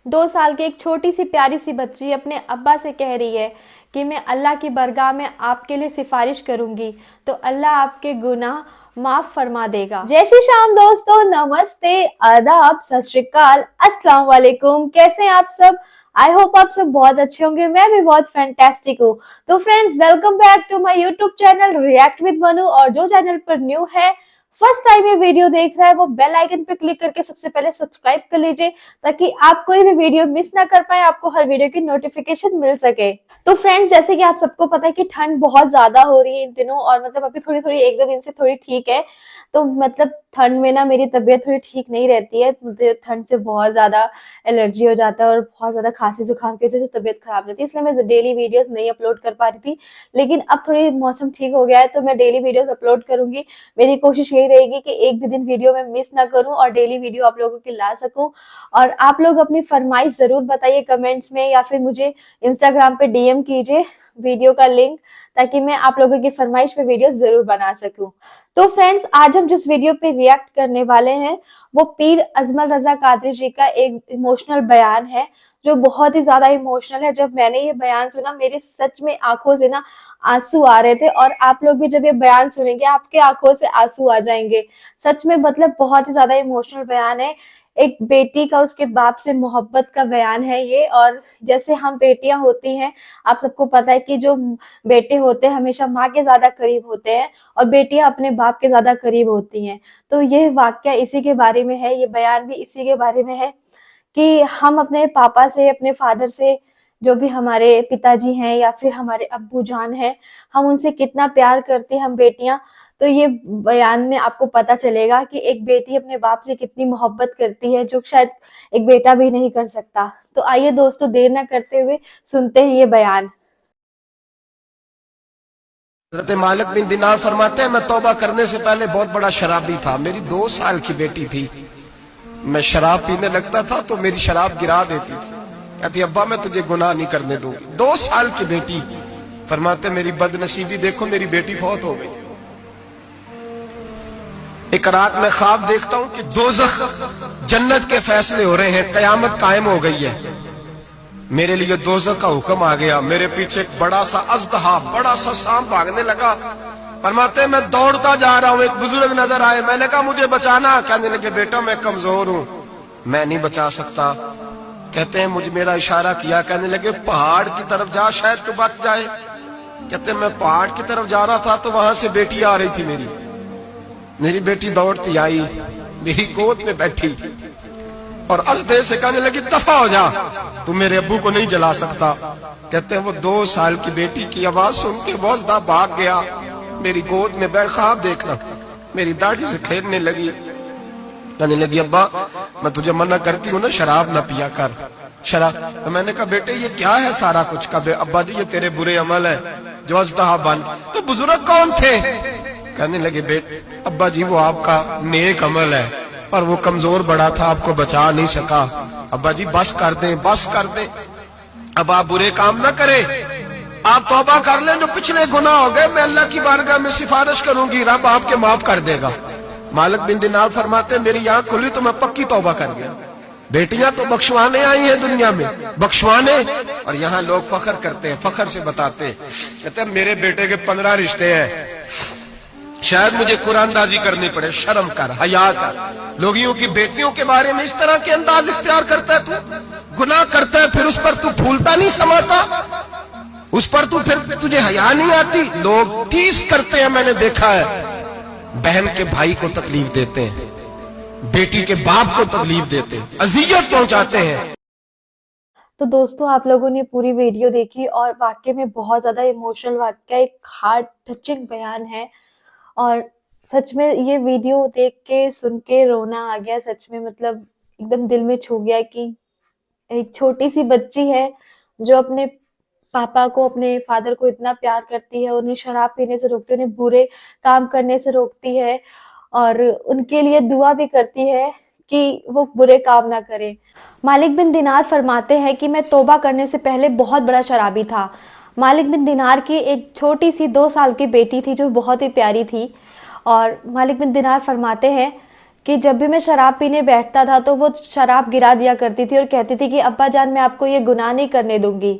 2 साल की एक छोटी सी प्यारी सी बच्ची अपने अब्बा से कह रही है कि मैं अल्लाह की बरगाह में आपके लिए सिफारिश करूंगी तो अल्लाह आपके गुनाह माफ फरमा देगा। जय श्री श्याम दोस्तों, नमस्ते, आदाब, सत श्री अकाल, अस्सलाम वालेकुम। कैसे हैं आप सब? आई होप आप सब बहुत अच्छे होंगे। मैं भी बहुत फैंटास्टिक हूँ। तो friends, welcome back to my YouTube channel react with Manu. और जो चैनल पर न्यू है, फर्स्ट टाइम ये वीडियो देख रहा है, वो बेल आइकन पे क्लिक करके सबसे पहले सब्सक्राइब कर लीजिए ताकि आप कोई भी वीडियो मिस ना कर पाए, आपको हर वीडियो की नोटिफिकेशन मिल सके। तो फ्रेंड्स, जैसे कि आप सबको पता है कि ठंड बहुत ज्यादा हो रही है इन दिनों, और मतलब अभी थोड़ी थोड़ी 1-2 दिन से थोड़ी ठीक है। तो मतलब ठंड में ना मेरी तबीयत थोड़ी ठीक नहीं रहती है, मुझे ठंड से बहुत ज्यादा एलर्जी हो जाता है और बहुत ज्यादा खांसी जुकाम की वजह से तबीयत खराब रहती है, इसलिए मैं डेली वीडियोस नहीं अपलोड कर पा रही थी। लेकिन अब थोड़ी मौसम ठीक हो गया है तो मैं डेली वीडियोस अपलोड करूंगी। मेरी कोशिश यही रहेगी कि एक भी दिन वीडियो में मिस ना करूं और डेली वीडियो आप लोगों की ला सकूं। और आप लोग अपनी फरमाइश जरूर बताइए कमेंट्स में, या फिर मुझे इंस्टाग्राम पे डीएम कीजिए वीडियो का लिंक, ताकि मैं आप लोगों की फरमाइश पे वीडियो जरूर बना सकूं। तो फ्रेंड्स, आज हम जिस वीडियो पे रिएक्ट करने वाले हैं वो पीर अजमल रजा कादरी जी का एक इमोशनल बयान है, जो बहुत ही ज्यादा इमोशनल है। जब मैंने ये बयान सुना, मेरे सच में आंखों से ना आंसू आ रहे थे, और आप लोग भी जब ये बयान सुनेंगे आपके आंखों से आंसू आ जाएंगे। सच में मतलब बहुत ही ज्यादा इमोशनल बयान है। एक बेटी का उसके बाप से मोहब्बत का बयान है ये। और जैसे हम बेटियां होती हैं, आप सबको पता है कि जो बेटे होते हैं हमेशा माँ के ज्यादा करीब होते हैं और बेटियां अपने बाप के ज्यादा करीब होती हैं। तो ये वाक्य इसी के बारे में है, ये बयान भी इसी के बारे में है कि हम अपने पापा से, अपने फादर से, जो भी हमारे पिताजी हैं या फिर हमारे अब्बू जान हैं, हम उनसे कितना प्यार करते हैं हम बेटियां। तो ये बयान में आपको पता चलेगा कि एक बेटी अपने बाप से कितनी मोहब्बत करती है, जो शायद एक बेटा भी नहीं कर सकता। तो आइए दोस्तों, देर ना करते हुए सुनते हैं ये बयान। हज़रत मालिक बिन दिनार फरमाते हैं, मैं तौबा करने से पहले बहुत बड़ा शराबी था। मेरी 2 साल की बेटी थी। मैं शराब पीने लगता था तो मेरी शराब गिरा देती थी। कहती अब्बा मैं तुझे गुनाह नहीं करने दूंगी। 2 साल की बेटी। फरमाते मेरी बदनसीबी देखो, मेरी बेटी फौत हो गई। एक रात में ख्वाब देखता हूं कि दोज़ख जन्नत के फैसले हो रहे हैं, कयामत कायम हो गई है। मेरे लिए दोज़ख का हुक्म आ गया। मेरे पीछे एक बड़ा सा अज़दहा, बड़ा सा सांप भागने लगा। फरमाते मैं दौड़ता जा रहा हूं, एक बुजुर्ग नजर आए। मैंने कहा मुझे बचाना। कहने लगे बेटा मैं कमजोर हूं, मैं नहीं बचा सकता। कहते हैं मुझे मेरा इशारा किया, कहने लगे पहाड़ की तरफ जा, शायद तू बच जाए। कहते मैं पहाड़ की तरफ जा रहा था तो वहां से बेटी आ रही थी। मेरी बेटी दौड़ती आई, मेरी गोद में बैठी और असदे से कहने लगी दफा हो जा, तू मेरे अब्बू को नहीं जला सकता। कहते हैं वो 2 साल की बेटी की आवाज सुन के वजदा भाग गया, मेरी गोद में बैठ ख्वाब देखना, मेरी दाढ़ी से खेलने लगी। कहने लगी अब्बा मैं तुझे मना करती हूँ ना, शराब ना पिया कर, शराब। तो मैंने कहा बेटे ये क्या है सारा कुछ? का अब्बा जी ये तेरे बुरे अमल है जो अजदहा बन। तो बुजुर्ग कौन थे? कहने लगे बेटे अब्बा जी वो आपका नेक अमल है, और वो कमजोर बड़ा था, आपको बचा नहीं सका। अब्बा जी बस कर दें, बस कर दें, अब आप बुरे काम ना करें, आप तौबा कर लें, जो पिछले गुनाह हो गए मैं अल्लाह की बारगाह में सिफारिश करूंगी, रब आपके माफ कर देगा। मालिक बिन दिनार फरमाते मेरी आंख खुली तो मैं पक्की तौबा कर गया। बेटियां तो बख्शवाने आई हैं दुनिया में, बख्शवाने। और यहाँ लोग फख्र करते हैं, फख्र से बताते हैं, कहते हैं मेरे बेटे के 15 रिश्ते हैं, शायद मुझे कुरानदाजी करनी पड़े, शर्म कर, हया कर। लोगियों की बेटियों के बारे में इस तरह के अंदाज इख्तियार करता है, तू गुनाह करता है फिर उस पर तू फूलता नहीं समाता, उस पर तू फिर तुझे हया नहीं आती। लोग टीस करते हैं, मैंने देखा है, बहन के भाई को तकलीफ देते हैं, बेटी के बाप को तकलीफ देते हैं, अजियत पहुंचाते हैं। तो दोस्तों, आप लोगों ने पूरी वीडियो देखी और वाकई में बहुत ज्यादा इमोशनल वाकया, एक हार्ट टचिंग बयान है। और सच में ये वीडियो देख के, सुन के रोना आ गया। सच में मतलब एकदम दिल में छू गया कि एक छोटी सी बच्ची है जो अपने पापा को, अपने फादर को इतना प्यार करती है, उन्हें शराब पीने से रोकती है, उन्हें बुरे काम करने से रोकती है, और उनके लिए दुआ भी करती है कि वो बुरे काम ना करे। मालिक बिन दिनार फरमाते हैं कि मैं तौबा करने से पहले बहुत बड़ा शराबी था। मालिक बिन दिनार की एक छोटी सी 2 साल की बेटी थी जो बहुत ही प्यारी थी। और मालिक बिन दिनार फरमाते हैं कि जब भी मैं शराब पीने बैठता था तो वो शराब गिरा दिया करती थी और कहती थी कि अब्बा जान मैं आपको ये गुनाह नहीं करने दूंगी।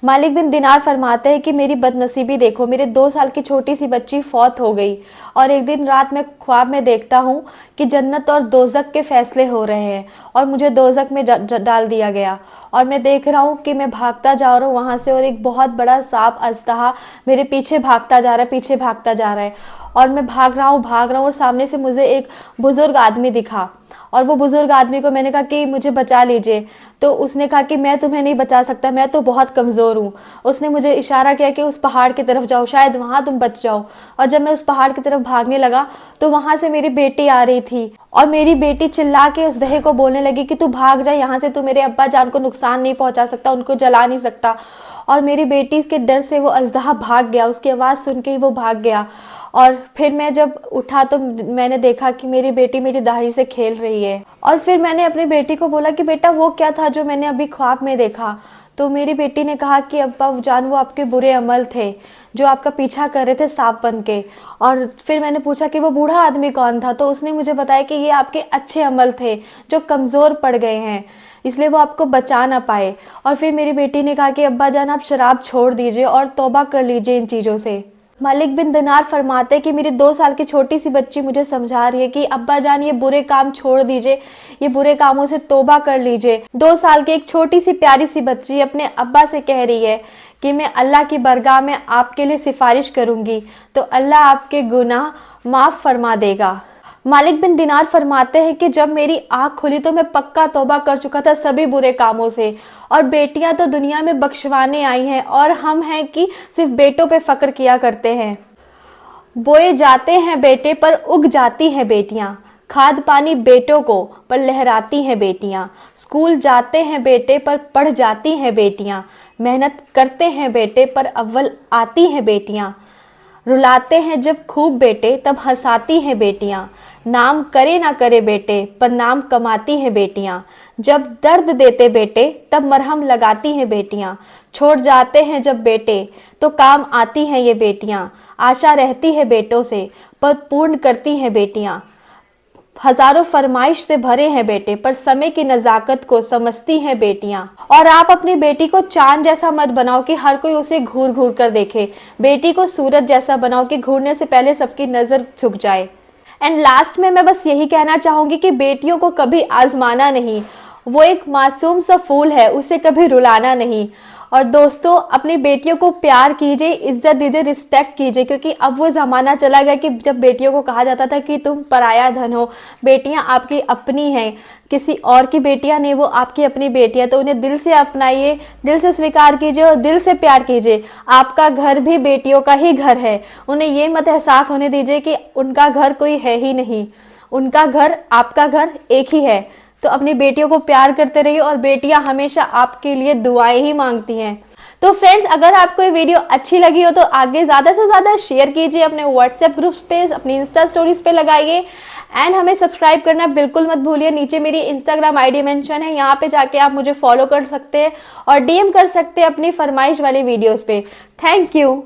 मालिक बिन दिनार फरमाते हैं कि मेरी बदनसीबी देखो, मेरे 2 साल की छोटी सी बच्ची फौत हो गई और एक दिन रात में ख्वाब में देखता हूँ कि जन्नत और दोज़ख के फैसले हो रहे हैं और मुझे दोज़ख में डाल दिया गया और मैं देख रहा हूँ कि मैं भागता जा रहा हूँ वहाँ से और एक बहुत बड़ा सांप अजदहा मेरे पीछे भागता जा रहा है, पीछे भागता जा रहा है और मैं भाग रहा हूँ और सामने से मुझे एक बुज़ुर्ग आदमी दिखा और वो बुज़ुर्ग आदमी को मैंने कहा कि मुझे बचा लीजिए, तो उसने कहा कि मैं तुम्हें नहीं बचा सकता, मैं तो बहुत कमज़ोर हूँ। उसने मुझे इशारा किया कि उस पहाड़ की तरफ जाओ, शायद वहाँ तुम बच जाओ। और जब मैं उस पहाड़ की तरफ भागने लगा तो वहाँ से मेरी बेटी आ रही थी और मेरी बेटी चिल्ला के उस दहे को बोलने लगी कि तू भाग जा यहाँ से, तू मेरे अब्बा जान को नुकसान नहीं पहुँचा सकता, उनको जला नहीं सकता। और मेरी बेटी के डर से वो अजदहा भाग गया, उसकी आवाज़ सुन के ही वो भाग गया। और फिर मैं जब उठा तो मैंने देखा कि मेरी बेटी मेरी दाढ़ी से खेल रही है और फिर मैंने अपनी बेटी को बोला कि बेटा वो क्या था जो मैंने अभी ख्वाब में देखा। तो मेरी बेटी ने कहा कि अब्बा जान वो आपके बुरे अमल थे जो आपका पीछा कर रहे थे सांप बन के। और फिर मैंने पूछा कि वो बूढ़ा आदमी कौन था, तो उसने मुझे बताया कि ये आपके अच्छे अमल थे जो कमज़ोर पड़ गए हैं, इसलिए वो आपको बचा ना पाए। और फिर मेरी बेटी ने कहा कि अब्बा जान आप शराब छोड़ दीजिए और तौबा कर लीजिए इन चीज़ों से। मालिक बिन दिनार फरमाते कि मेरी 2 साल की छोटी सी बच्ची मुझे समझा रही है कि अब्बा जान ये बुरे काम छोड़ दीजिए, ये बुरे कामों से तौबा कर लीजिए। 2 साल की एक छोटी सी प्यारी सी बच्ची अपने अब्बा से कह रही है कि मैं अल्लाह की बरगाह में आपके लिए सिफारिश करूंगी तो अल्लाह आपके गुनाह माफ़ फरमा देगा। मालिक बिन दिनार फरमाते हैं कि जब मेरी आँख खुली तो मैं पक्का तौबा कर चुका था सभी बुरे कामों से और बेटियां तो दुनिया में बख्शवाने आई हैं और हम हैं कि सिर्फ बेटों पे फ़क्र किया करते हैं। बोए जाते हैं बेटे पर उग जाती हैं बेटियां, खाद पानी बेटों को पर लहराती हैं बेटियां, स्कूल जाते हैं बेटे पर पढ़ जाती हैं बेटियां, मेहनत करते हैं बेटे पर अव्वल आती हैं बेटियां, रुलाते हैं जब खूब बेटे तब हंसाती हैं बेटियां, नाम करे ना करे बेटे पर नाम कमाती हैं बेटियां, जब दर्द देते बेटे तब मरहम लगाती हैं बेटियां, छोड़ जाते हैं जब बेटे तो काम आती हैं ये बेटियां, आशा रहती है बेटों से पर पूर्ण करती हैं बेटियां, हजारों फरमाइश से भरे हैं बेटे पर समय की नजाकत को समझती हैं बेटियां। और आप अपनी बेटी को चांद जैसा मत बनाओ कि हर कोई उसे घूर घूर कर देखे, बेटी को सूरज जैसा बनाओ कि घूरने से पहले सबकी नजर झुक जाए। एंड लास्ट में मैं बस यही कहना चाहूंगी कि बेटियों को कभी आजमाना नहीं, वो एक मासूम सा फूल है, उसे कभी रुलाना नहीं। और दोस्तों अपनी बेटियों को प्यार कीजिए, इज्जत दीजिए, रिस्पेक्ट कीजिए, क्योंकि अब वो ज़माना चला गया कि जब बेटियों को कहा जाता था कि तुम पराया धन हो, बेटियां आपकी अपनी हैं, किसी और की बेटियां नहीं, वो आपकी अपनी बेटियां, तो उन्हें दिल से अपनाइए, दिल से स्वीकार कीजिए और दिल से प्यार कीजिए। आपका घर भी बेटियों का ही घर है, उन्हें ये मत एहसास होने दीजिए कि उनका घर कोई है ही नहीं, उनका घर आपका घर एक ही है। तो अपनी बेटियों को प्यार करते रहिए और बेटियां हमेशा आपके लिए दुआएं ही मांगती हैं। तो फ्रेंड्स अगर आपको ये वीडियो अच्छी लगी हो तो आगे ज़्यादा से ज़्यादा शेयर कीजिए, अपने व्हाट्सएप ग्रुप्स पे, अपनी इंस्टा स्टोरीज पे लगाइए एंड हमें सब्सक्राइब करना बिल्कुल मत भूलिए। नीचे मेरी इंस्टाग्राम आईडी मेंशन है, यहाँ पे जाके आप मुझे फॉलो कर सकते हैं और डीएम कर सकते हैं अपनी फरमाइश वाली वीडियोज़ पे। Thank you.